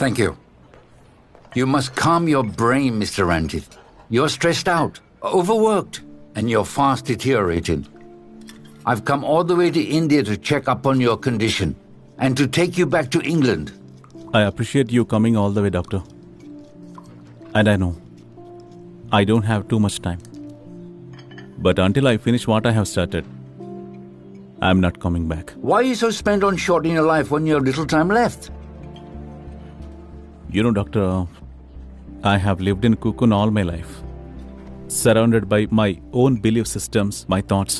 Thank you. You must calm your brain, Mr. Ranjit. You're stressed out, overworked, and you're fast deteriorating. I've come all the way to India to check up on your condition and to take you back to England. I appreciate you coming all the way, doctor. And I know I don't have too much time. But until I finish what I have started, I'm not coming back. Why are you so spent on shortening your life when you have little time left? You know, doctor, I have lived in cocoon all my life, surrounded by my own belief systems, my thoughts,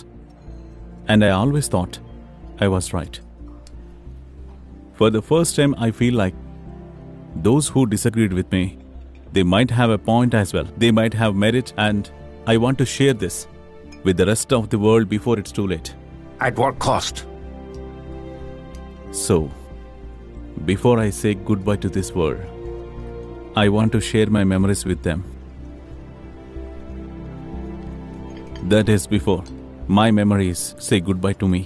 and I always thought I was right. For the first time, I feel like those who disagreed with me, they might have a point as well. They might have merit, and I want to share this with the rest of the world before it's too late. At what cost? So, before I say goodbye to this world, I want to share my memories with them. That is before my memories say goodbye to me.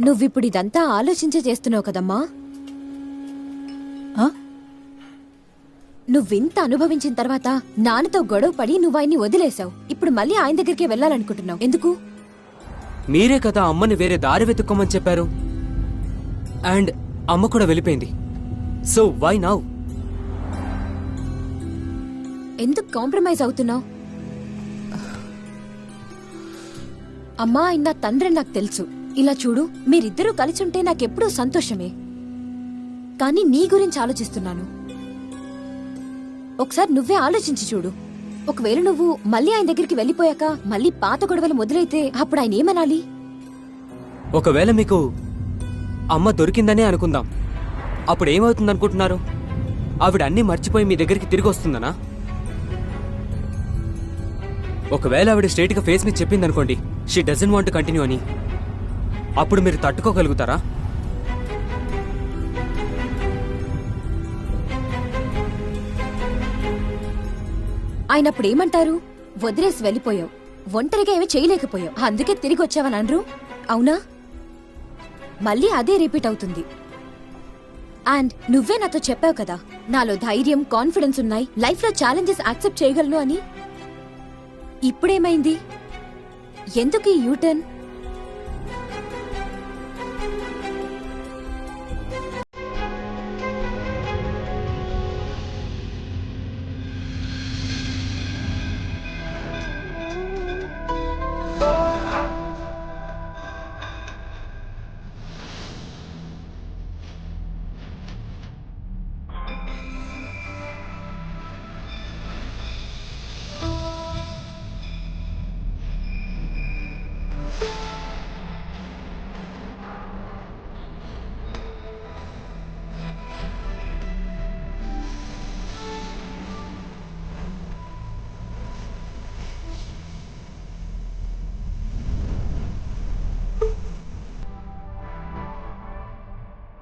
నువ్విప్పుడు ఇదంతా ఆలోచించే చేస్తున్నావు కదమ్మా. నువ్వింత అనుభవించిన తర్వాత నాన్నతో గొడవ పడి నువ్వు ఆయన్ని వదిలేశావు. ఇప్పుడు మళ్ళీ ఆయన దగ్గరికి వెళ్ళాలనుకుంటున్నావు. ఎందుకు? మీరే కదా అమ్మని వేరే దారి వెతుక్కోమని చెప్పారు. అండ్ అమ్మ కూడా వెళ్ళిపోయింది. So why now? ఎందుకు కాంప్రమైజ్ అవుతున్నావు? అమ్మా, ఆయన నా తండ్రి నాకు తెలుసు. ఇలా చూడు, మీరిద్దరూ కలిసుంటే నాకెప్పుడూ సంతోషమే. కానీ నీ గురించి ఆలోచిస్తున్నాను. ఒకసారి నువ్వే ఆలోచించి చూడు. ఒకవేళ నువ్వు మళ్ళీ ఆయన దగ్గరికి వెళ్ళిపోయాక మళ్ళీ పాత గొడవలు మొదలైతే అప్పుడు ఆయన ఏమనాలి? ఒకవేళ మీకు అమ్మ దొరికిందనే అనుకుందాం. అప్పుడు ఏమవుతుంది అనుకుంటున్నారు? ఆవిడ అన్నీ మర్చిపోయి మీ దగ్గరికి తిరిగి వస్తుందనా? ఒకవేళ ఆవిడ స్ట్రైట్ గా ఫేస్ మీద చెప్పింది అనుకోండి, she doesn't want to continue అని, అప్పుడు మీరు తట్టుకోగలుగుతారా? ఆయన అప్పుడు ఏమంటారు? వదిలేసి వెళ్ళిపోయావు, ఒంటరిగా ఏమీ చేయలేకపోయావు, అందుకే తిరిగి వచ్చావని అనరు? అవునా? మళ్ళీ అదే రిపీట్ అవుతుంది. అండ్ నువ్వే నాతో చెప్పావు కదా, నాలో ధైర్యం, కాన్ఫిడెన్స్ ఉన్నాయి, లైఫ్ లో ఛాలెంజెస్ యాక్సెప్ట్ చేయగలను అని. ఇప్పుడేమైంది? ఎందుకు ఈ యూటర్న్?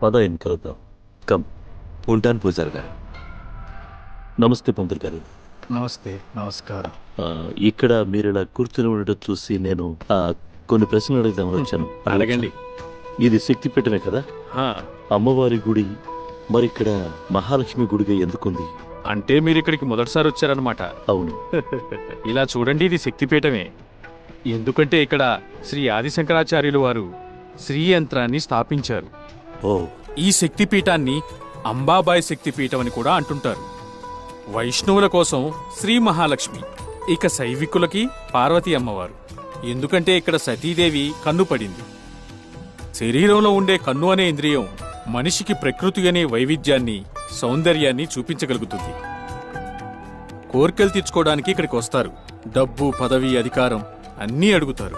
పద కలుద్దాం. కమ్. ఉంటాను పూజారి గారు. నమస్తే పంతులు గారు. నమస్తే. నమస్కారం. ఇక్కడ మీరు ఇలా కూర్చుని ఉండటం చూసి నేను కొన్ని ప్రశ్నలు అడుగుదామని వచ్చాను. అడగండి. ఇది శక్తిపీఠమే కదా? అమ్మవారి గుడి మరి ఇక్కడ మహాలక్ష్మి గుడిగా ఎందుకుంది? అంటే మీరు ఇక్కడికి మొదటిసారి వచ్చారనమాట. అవును. ఇలా చూడండి, ఇది శక్తిపీఠమే. ఎందుకంటే ఇక్కడ శ్రీ ఆదిశంకరాచార్యులు వారు శ్రీ యంత్రాన్ని స్థాపించారు. ఈ శక్తిపీఠాన్ని అంబాబాయి శక్తిపీఠం అని కూడా అంటుంటారు. వైష్ణవుల కోసం శ్రీ మహాలక్ష్మి, ఇక శైవికులకి పార్వతీ అమ్మవారు. ఎందుకంటే ఇక్కడ సతీదేవి కన్ను పడింది. శరీరంలో ఉండే కన్ను అనే ఇంద్రియం మనిషికి ప్రకృతి అనే వైవిధ్యాన్ని, సౌందర్యాన్ని చూపించగలుగుతుంది. కోర్కెలు తీర్చుకోవడానికి ఇక్కడికి వస్తారు. డబ్బు, పదవి, అధికారం అన్నీ అడుగుతారు.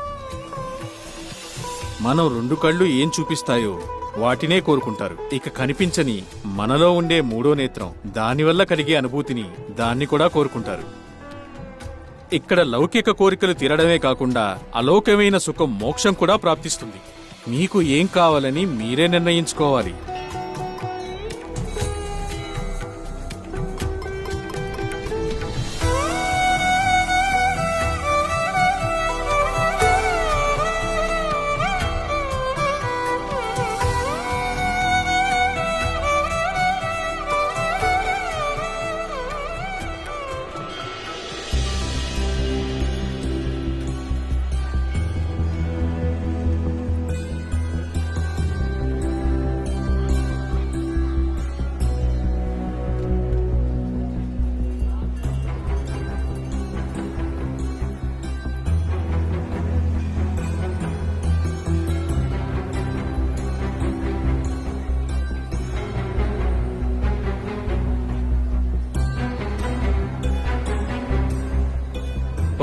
మనం రెండు కళ్ళు ఏం చూపిస్తాయో వాటినే కోరుకుంటారు. ఇక కనిపించని మనలో ఉండే మూడో నేత్రం, దానివల్ల కలిగే అనుభూతిని, దాన్ని కూడా కోరుకుంటారు. ఇక్కడ లౌకిక కోరికలు తీరడమే కాకుండా అలౌకికమైన సుఖం, మోక్షం కూడా ప్రాప్తిస్తుంది. మీకు ఏం కావాలని మీరే నిర్ణయించుకోవాలి.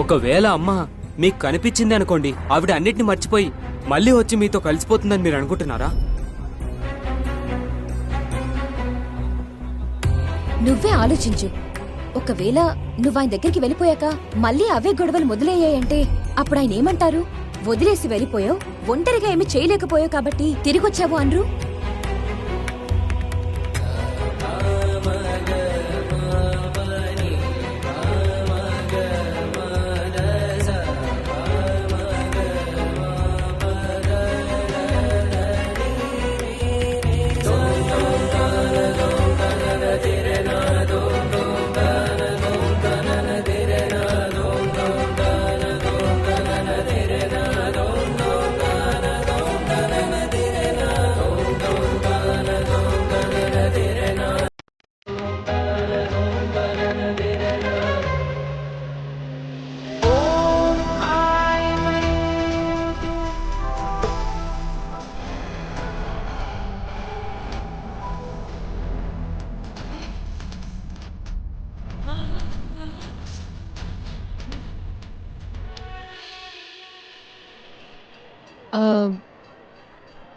ఒకవేళ అమ్మ మీకు కనిపించింది అనుకోండి, ఆవిడ అన్నిటిని మర్చిపోయి మళ్ళీ వచ్చి మీతో కలిసిపోతుందని మీరు అనుకుంటున్నారా? నువ్వే ఆలోచించు. ఒకవేళ నువ్వు ఆయన దగ్గరికి వెళ్ళిపోయాక మళ్ళీ అవే గొడవలు మొదలయ్యాయంటే అప్పుడు ఆయన ఏమంటారు? వదిలేసి వెళ్ళిపోయావు, ఒంటరిగా ఏమి చేయలేకపోయావు కాబట్టి తిరిగొచ్చావు అనరు?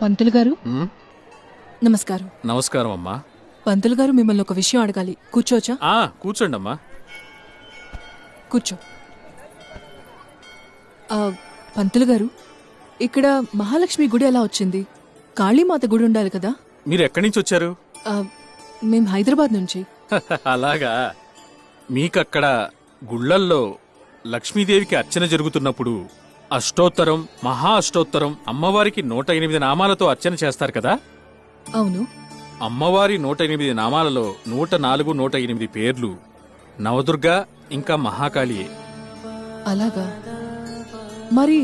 పంతులు గారు నమస్కారం. నమస్కారం అమ్మా. పంతులు గారు మిమ్మల్ని ఒక విషయం అడగాలి. కూర్చోవచ్చా? కూర్చోండి అమ్మా. కూర్చో. పంతులు గారు, ఇక్కడ మహాలక్ష్మి గుడి ఎలా వచ్చింది? కాళీమాత గుడి ఉండాలి కదా? మీరు ఎక్కడి నుంచి వచ్చారు? మేం హైదరాబాద్ నుంచి. అలాగా. మీకక్కడ గుళ్ళల్లో లక్ష్మీదేవికి అర్చన జరుగుతున్నప్పుడు అష్టోత్తరం, మహా అష్టోత్తరం, అమ్మవారికి 108 నామాలతో అర్చన చేస్తారు కదా? అవును. అమ్మవారి 108 నామాలలో 104, 108 పేర్లు నవదుర్గ ఇంకా మహాకాళియే. అలాగా. మరి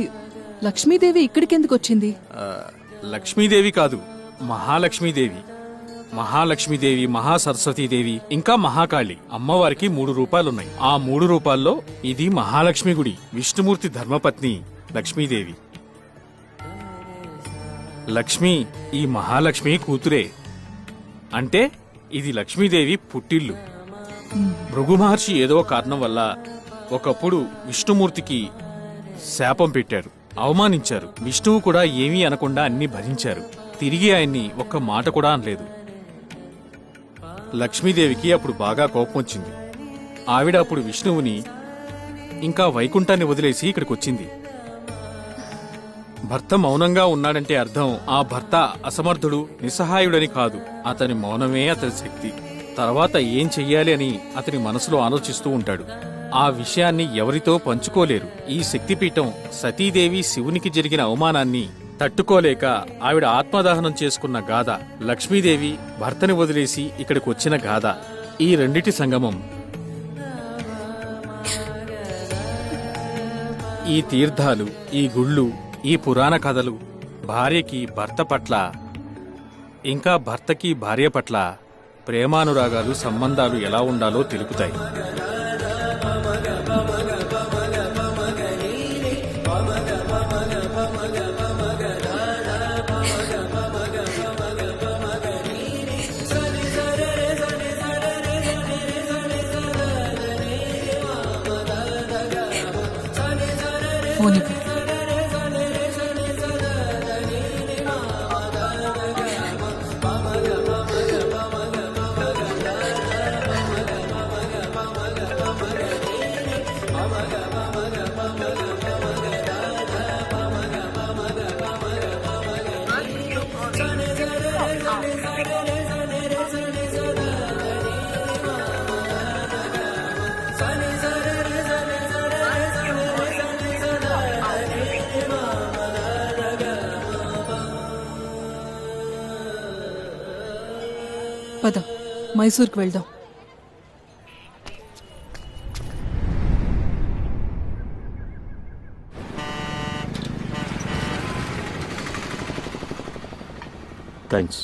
లక్ష్మీదేవి ఇక్కడికెందుకు వచ్చింది? లక్ష్మీదేవి కాదు, మహాలక్ష్మీదేవి. మహాలక్ష్మీదేవి, మహాసరస్వతీదేవి ఇంకా మహాకాళి అమ్మవారికి 3 రూపాలున్నాయి. ఆ 3 రూపాల్లో ఇది మహాలక్ష్మి గుడి. విష్ణుమూర్తి ధర్మపత్ని లక్ష్మీదేవి. లక్ష్మి ఈ మహాలక్ష్మి కూతురే. అంటే ఇది లక్ష్మీదేవి పుట్టిల్లు. భృగు మహర్షి ఏదో కారణం వల్ల ఒకప్పుడు విష్ణుమూర్తికి శాపం పెట్టారు, అవమానించారు. విష్ణువు కూడా ఏమీ అనకుండా అన్ని భరించారు. తిరిగి ఆయన్ని ఒక్క మాట కూడా అనలేదు. లక్ష్మీదేవికి అప్పుడు బాగా కోపం వచ్చింది. ఆవిడ అప్పుడు విష్ణువుని ఇంకా వైకుంఠాన్ని వదిలేసి ఇక్కడికి వచ్చింది. భర్త మౌనంగా ఉన్నాడంటే అర్థం ఆ భర్త అసమర్థుడు, నిస్సహాయుడని కాదు. అతని మౌనమే అతని శక్తి. తర్వాత ఏం చెయ్యాలి అని అతని మనసులో ఆలోచిస్తూ ఉంటాడు. ఆ విషయాన్ని ఎవరితో పంచుకోలేరు. ఈ శక్తిపీఠం సతీదేవి శివునికి జరిగిన అవమానాన్ని తట్టుకోలేక ఆవిడ ఆత్మదహనం చేసుకున్న గాథ. లక్ష్మీదేవి భర్తని వదిలేసి ఇక్కడికి వచ్చిన గాథ. ఈ రెండిటి సంగమం. ఈ తీర్థాలు, ఈ గుళ్ళు, ఈ పురాణ కథలు భార్యకి భర్త పట్ల ఇంకా భర్తకి భార్య పట్ల ప్రేమానురాగాలు, సంబంధాలు ఎలా ఉండాలో తెలుపుతాయి. ఫోనివ్వు. పద, మైసూర్కి వెళ్దాం. Thanks.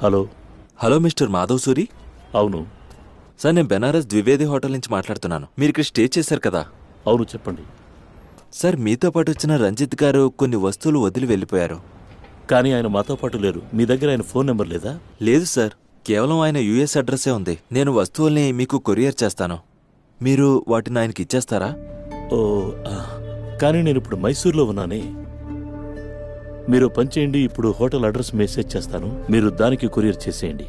Hello. Hello mister Madhav Suri. అవును సార్, నేను బెనారస్ ద్వివేది హోటల్ నుంచి మాట్లాడుతున్నాను. మీరు ఇక్కడ స్టే చేశారు కదా? అవును, చెప్పండి. సార్, మీతో పాటు వచ్చిన రంజిత్ గారు కొన్ని వస్తువులు వదిలి వెళ్ళిపోయారు. కానీ ఆయన మాతో పాటు లేరు. మీ దగ్గర ఆయన ఫోన్ నెంబర్ లేదా? లేదు సార్. కేవలం ఆయన యుఎస్ అడ్రస్సే ఉంది. నేను వస్తువుల్ని మీకు కొరియర్ చేస్తాను. మీరు వాటిని ఆయనకి ఇచ్చేస్తారా? ఓ కానీ నేను ఇప్పుడు మైసూర్లో ఉన్నానే. మీరు పని చేయండి, ఇప్పుడు హోటల్ అడ్రస్ మెసేజ్ చేస్తాను, మీరు దానికి కొరియర్ చేసేయండి.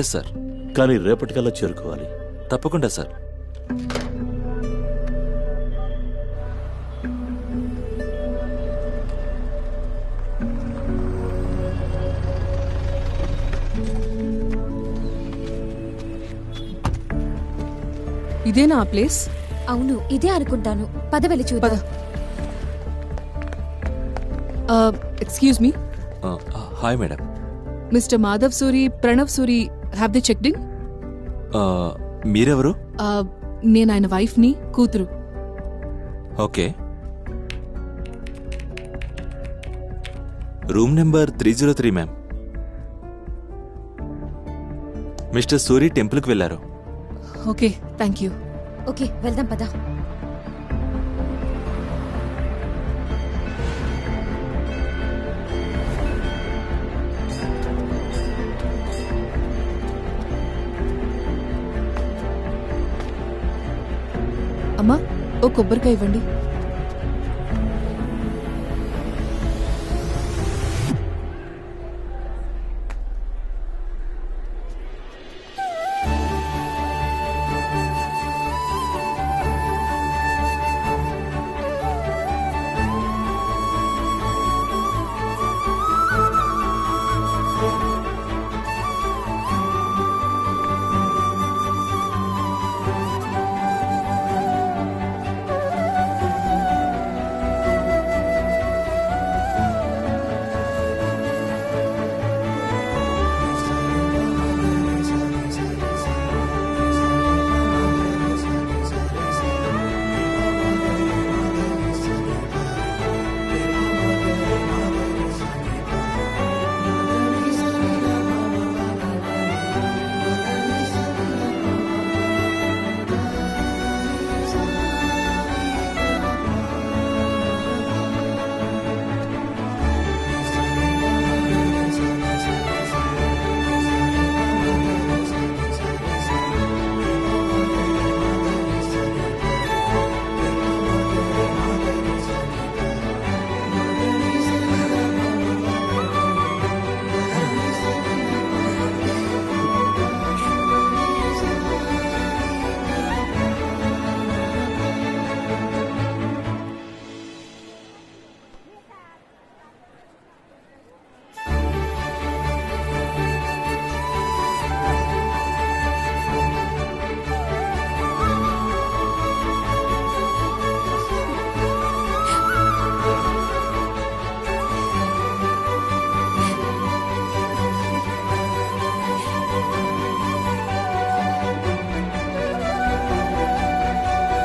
Yes sir. కానీ రేపటికల్లా చేరుకోవాలి. తప్పకుండా సార్. ఇదేనా ఆ ప్లేస్? అవును, ఇదే అనుకుంటాను. పద వెళ్ళి చూద్దాం. Excuse me. Hi madam. Mister Madhav Suri, Pranav Suri, have they checked in? మీరెవరు? నేను ఆయన వైఫ్ ని, కూతురు. Okay. Room number 303 ma'am. Mister Suri టెంపుల్కి వెళ్లారు. Okay, thank you. ఓకే, వెళ్దాం పద. అమ్మా, ఓ కొబ్బరికాయ ఇవ్వండి.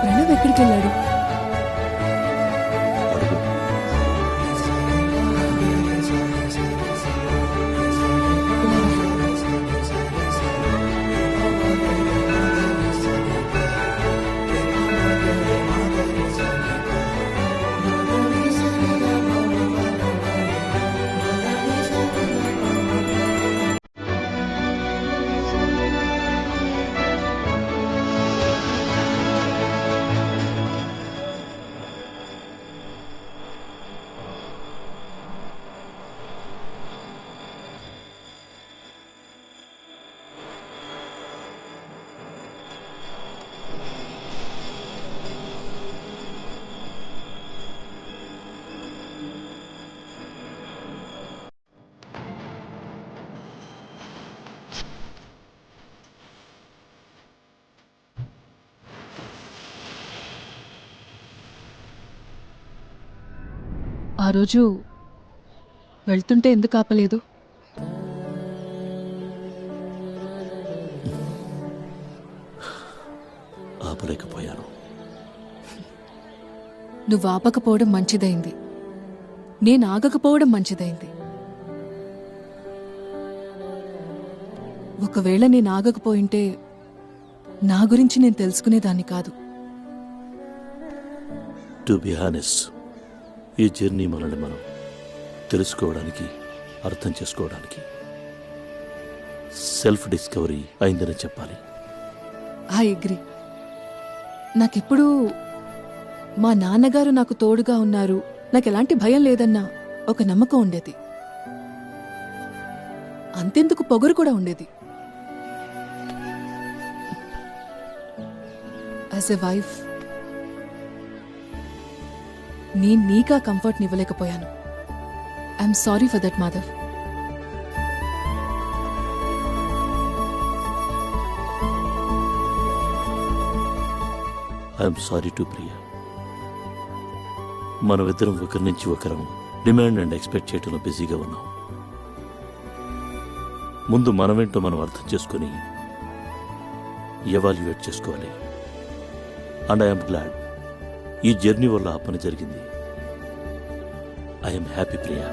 ప్రణవ్ ఎక్కడికి వెళ్ళాడు? ఆ రోజు వెళ్తుంటే ఎందుకు ఆపలేదు? ఆపలేకపోయాను. నువ్వు ఆపకపోవడం మంచిదైంది, నేను ఆగకపోవడం మంచిదైంది. ఒకవేళ నేను ఆగకపోయింటే నా గురించి నేను తెలుసుకునేదాన్ని కాదు. టు బి హానెస్ట్, ఈ జర్నీ మనల్ని మనం తెలుసుకోవడానికి, అర్థం చేసుకోవడానికి. సెల్ఫ్ డిస్కవరీ అయిందని చెప్పాలి. I agree. నాకెప్పుడూ మా నాన్నగారు నాకు తోడుగా ఉన్నారు, నాకెలాంటి భయం లేదన్న ఒక నమ్మకం ఉండేది. అంతెందుకు పొగరు కూడా ఉండేది. యాజ్ ఎ వైఫ్ నేను నీకా కంఫర్ట్ని ఇవ్వలేకపోయాను. I'm sorry for that Madhav. I'm sorry to Priya. మనమిద్దరం ఒకరి నుంచి ఒకరం డిమాండ్ అండ్ ఎక్స్పెక్ట్ చేయడంలో బిజీగా ఉన్నాం. ముందు మనమేంటో మనం అర్థం చేసుకుని ఎవాల్యుయేట్ చేసుకోవాలి. అండ్ ఐఎమ్ గ్లాడ్ ఈ జర్నీ వల్ల ఆ పని జరిగింది. I'm happy Priya.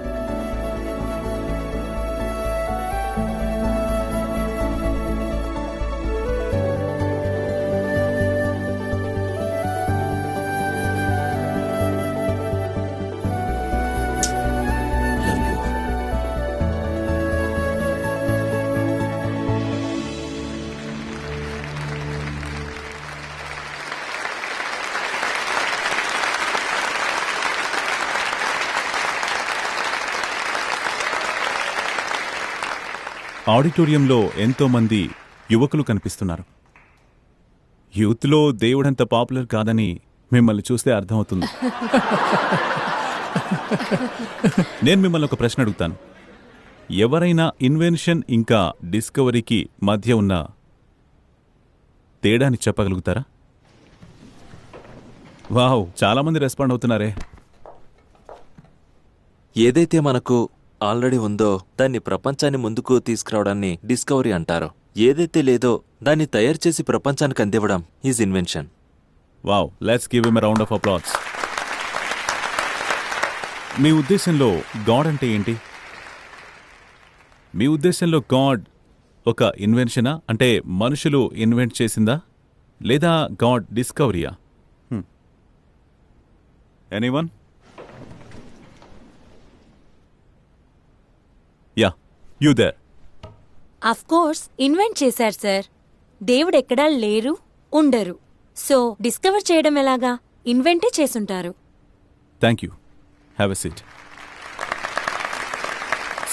ఆడిటోరియంలో ఎంతో మంది యువకులు కనిపిస్తున్నారు. యూత్లో దేవుడంత పాపులర్ కాదని మిమ్మల్ని చూస్తే అర్థమవుతుంది. నేను మిమ్మల్ని ఒక ప్రశ్న అడుగుతాను. ఎవరైనా ఇన్వెన్షన్ ఇంకా డిస్కవరీకి మధ్య ఉన్న తేడాని చెప్పగలుగుతారా? వావ్, చాలా మంది రెస్పాండ్ అవుతున్నారే. ఏదైతే మనకు ఆల్రెడీ ఉందో దాన్ని ప్రపంచాన్ని ముందుకు తీసుకురావడాన్ని డిస్కవరీ అంటారు. ఏదైతే లేదో దాన్ని తయారు చేసి ప్రపంచానికి అందివ్వడం is invention. Wow, let's give him a round of applause. మీ ఉద్దేశంలో గాడ్ అంటే ఏంటి? మీ ఉద్దేశంలో గాడ్ ఒక ఇన్వెన్షనా? అంటే మనుషులు ఇన్వెంట్ చేసిందా, లేదా గాడ్ డిస్కవరీయా? Anyone? Yeah, you there. Of course invent చేశారు సార్. దేవుడు ఎక్కడా లేరు, ఉండరు. సో డిస్కవర్ చేయడం ఎలాగా? ఇన్వెంటే చేసుంటారు. Thank you. Have a seat.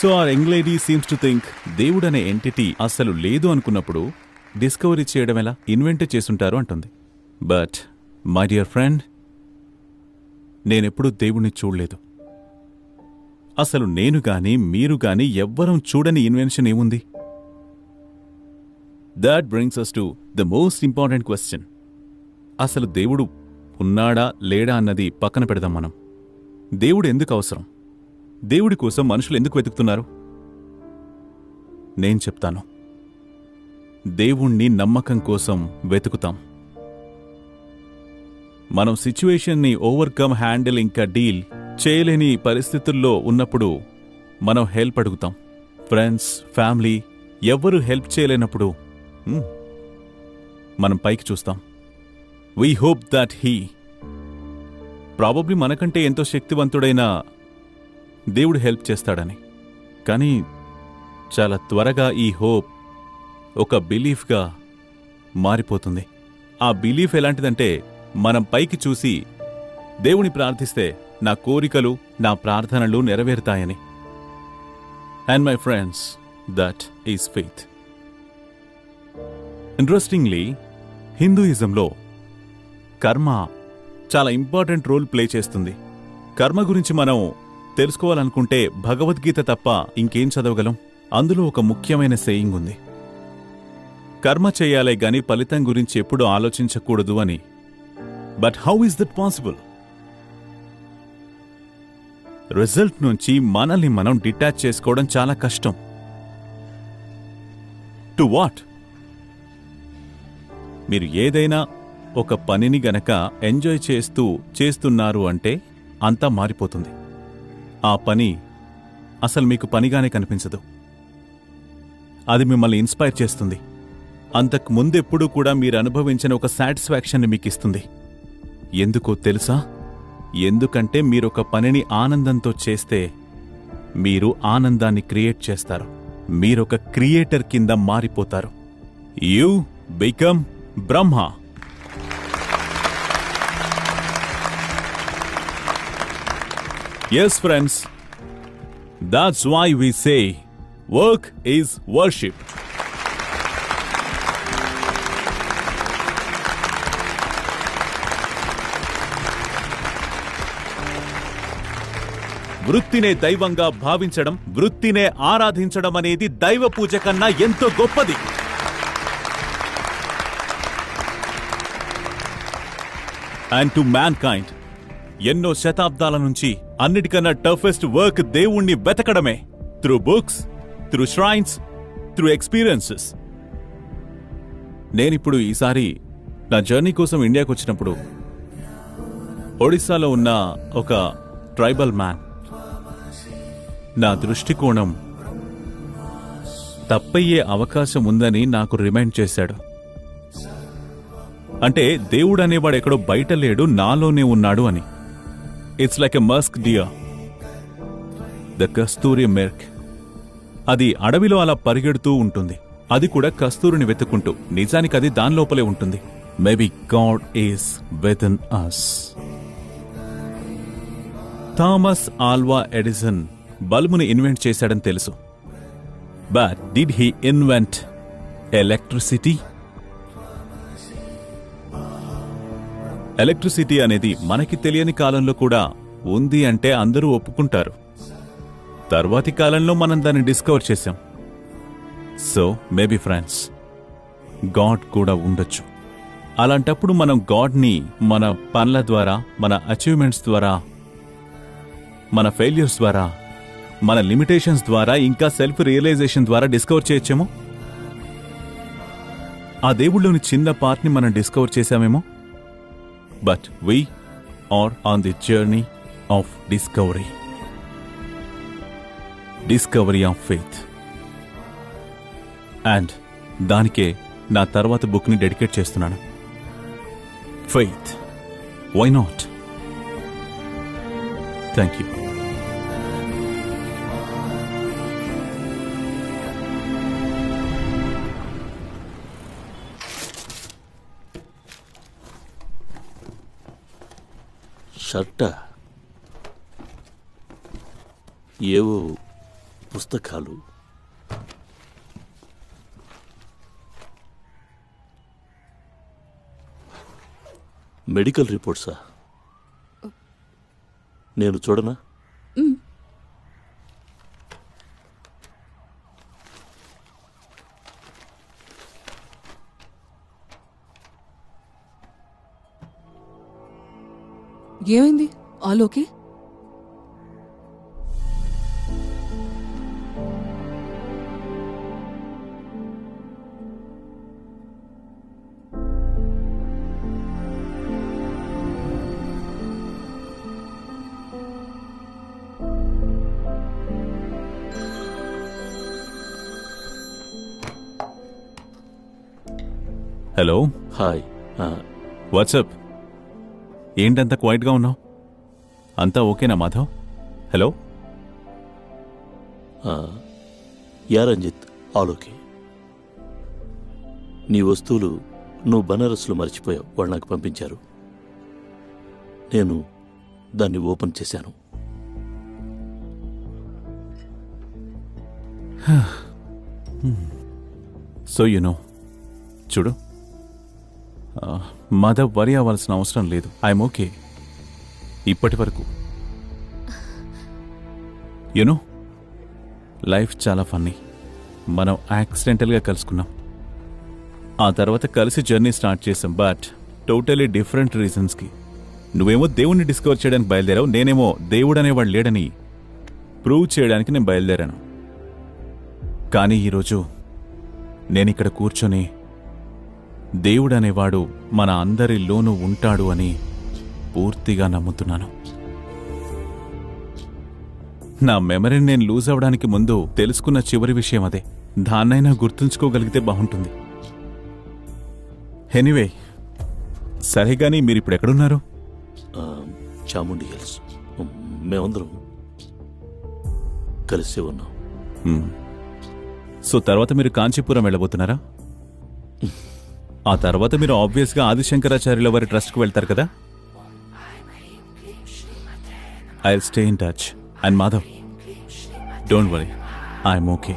So our young lady seems to think దేవుడనే ఎంటిటీ అసలు లేదు అనుకున్నప్పుడు డిస్కవరీ చేయడం ఎలా? ఇన్వెంటే చేసుంటారు అంటుంది. బట్ మై డియర్ ఫ్రెండ్, నేనెప్పుడూ దేవుణ్ణి చూడలేదు. అసలు నేను గాని మీరు గాని ఎవ్వరం చూడని ఇన్వెన్షన్ ఏముంది? That brings us to the most important question. అసలు దేవుడు ఉన్నాడా లేడా అన్నది పక్కన పెడదాం మనం. దేవుడు ఎందుకు అవసరం? దేవుడి కోసం మనుషులు ఎందుకు వెతుకుతున్నారు? నేను చెప్తాను. దేవుణ్ణి నమ్మకం కోసం వెతుకుతాం. మనం సిచ్యువేషన్ని ఓవర్కమ్, హ్యాండిల్ ఇంకా డీల్ చేయలేని పరిస్థితుల్లో ఉన్నప్పుడు మనం హెల్ప్ అడుగుతాం. ఫ్రెండ్స్, ఫ్యామిలీ ఎవ్వరూ హెల్ప్ చేయలేనప్పుడు మనం పైకి చూస్తాం. We hope that he probably మనకంటే ఎంతో శక్తివంతుడైన దేవుడు హెల్ప్ చేస్తాడని. కానీ చాలా త్వరగా ఈ హోప్ ఒక బిలీఫ్గా మారిపోతుంది. ఆ బిలీఫ్ ఎలాంటిదంటే, మనం పైకి చూసి దేవుని ప్రార్థిస్తే నా కోరికలు, నా ప్రార్థనలు నెరవేరుతాయని. And my friends, that is faith. Interestingly, హిందూయిజంలో కర్మ చాలా ఇంపార్టెంట్ రోల్ ప్లే చేస్తుంది. కర్మ గురించి మనం తెలుసుకోవాలనుకుంటే భగవద్గీత తప్ప ఇంకేం చదవగలం? అందులో ఒక ముఖ్యమైన సేయింగ్ ఉంది. కర్మ చేయాలే గాని ఫలితం గురించి ఎప్పుడూ ఆలోచించకూడదు అని. But how is that possible? Result నుంచి మనల్ని మనం డిటాచ్ చేసుకోవడం చాలా కష్టం. To what? మీరు ఏదైనా ఒక పనిని గనక ఎంజాయ్ చేస్తున్నారు అంటే అంతా మారిపోతుంది. ఆ పని అసలు మీకు పనిగానే కనిపించదు. అది మిమ్మల్ని ఇన్స్పైర్ చేస్తుంది. అంతకు ముందెప్పుడూ కూడా మీరు అనుభవించిన ఒక సాటిస్ఫాక్షన్ని మీకిస్తుంది. ఎందుకో తెలుసా? ఎందుకంటే మీరొక పనిని ఆనందంతో చేస్తే మీరు ఆనందాన్ని క్రియేట్ చేస్తారు. మీరొక క్రియేటర్ కింద మారిపోతారు. You become Brahma. Yes, friends, that's why we say work is worship. వృత్తినే దైవంగా భావించడం, వృత్తినే ఆరాధించడం అనేది దైవ పూజ కన్నా ఎంతో గొప్పది. అండ్ టు మ్యాన్కైండ్, ఎన్నో శతాబ్దాల నుంచి అన్నిటికన్నా టఫెస్ట్ వర్క్ దేవుణ్ణి వెతకడమే. Through books, through shrines, through experiences. నేనిప్పుడు ఈసారి నా జర్నీ కోసం ఇండియాకు వచ్చినప్పుడు ఒడిశాలో ఉన్న ఒక ట్రైబల్ మ్యాన్ నా దృష్టికోణం తప్పయ్యే అవకాశం ఉందని నాకు రిమైండ్ చేశాడు. అంటే దేవుడు అనేవాడు ఎక్కడో బయట లేడు, నాలోనే ఉన్నాడు అని. It's like a musk deer, the kasturi mrig. అది అడవిలో అలా పరిగెడుతూ ఉంటుంది, అది కూడా కస్తూరిని వెతుక్కుంటూ. నిజానికి అది దాని లోపలే ఉంటుంది. Maybe God is within us. Thomas Alva Edison బల్బుని ఇన్వెంట్ చేశాడని తెలుసు. But did he invent electricity? Electricity అనేది మనకి తెలియని కాలంలో కూడా ఉంది అంటే అందరూ ఒప్పుకుంటారు. తర్వాతి కాలంలో మనం దాన్ని డిస్కవర్ చేశాం. సో మేబీ ఫ్రెండ్స్, గాడ్ కూడా ఉండొచ్చు. అలాంటప్పుడు మనం గాడ్ని మన పనుల ద్వారా, మన అచీవ్మెంట్స్ ద్వారా, మన ఫెయిల్యూర్స్ ద్వారా, మన లిమిటేషన్స్ ద్వారా, ఇంకా సెల్ఫ్ రియలైజేషన్ ద్వారా డిస్కవర్ చేయొచ్చేమో. ఆ దేవుళ్ళలోని చిన్న పార్ట్ని మనం డిస్కవర్ చేశామేమో. But we are on the journey of discovery. Discovery of faith. And దానికే నా తర్వాత బుక్ని డెడికేట్ చేస్తున్నాను. Faith, why not? Thank you. షర్టా? ఏవో పుస్తకాలు. మెడికల్ రిపోర్ట్సా? నేను చూడనా? ఏమైంది ఆలోకి? హలో. హాయ్. వాట్సాప్? ఏంటంత క్వైట్గా ఉన్నావు? అంతా ఓకేనా మాధవ్? హలో. యా రంజిత్, ఆలోకి. నీ వస్తువులు నువ్వు బనారస్లో మర్చిపోయావు, వాళ్ళు నాకు పంపించారు. నేను దాన్ని ఓపెన్ చేశాను. సో యునో, చూడు, మాధవ్ వరి అవ్వాల్సిన అవసరం లేదు. ఐఎమ్ ఓకే ఇప్పటి వరకు. యునో, లైఫ్ చాలా ఫన్నీ. మనం యాక్సిడెంటల్గా కలుసుకున్నాం, ఆ తర్వాత కలిసి జర్నీ స్టార్ట్ చేసాం. బట్ టోటలీ డిఫరెంట్ రీజన్స్కి. నువ్వేమో దేవుణ్ణి డిస్కవర్ చేయడానికి బయలుదేరావు, నేనేమో దేవుడు అనేవాడు లేడని ప్రూవ్ చేయడానికి నేను బయలుదేరాను. కానీ ఈరోజు నేనిక్కడ కూర్చొని దేవుడు అనేవాడు మన అందరిలోనూ ఉంటాడు అని పూర్తిగా నమ్ముతున్నాను. నా మెమరీని నేను లూజ్ అవ్వడానికి ముందు తెలుసుకున్న చివరి విషయం అదే. దాన్నైనా గుర్తుంచుకోగలిగితే బాగుంటుంది. ఎనీవే, సరే కానీ మీరిప్పుడు ఎక్కడున్నారు? చాముండి హిల్స్. మేమందరం కలిసి ఉన్నాం. సో తర్వాత మీరు కాంచీపురం వెళ్ళబోతున్నారా? ఆ తర్వాత మీరు ఆబ్వియస్గా ఆదిశంకరాచార్యుల వారి ట్రస్ట్కి వెళ్తారు కదా? I will stay in touch. And Madhav, don't worry, I'm okay.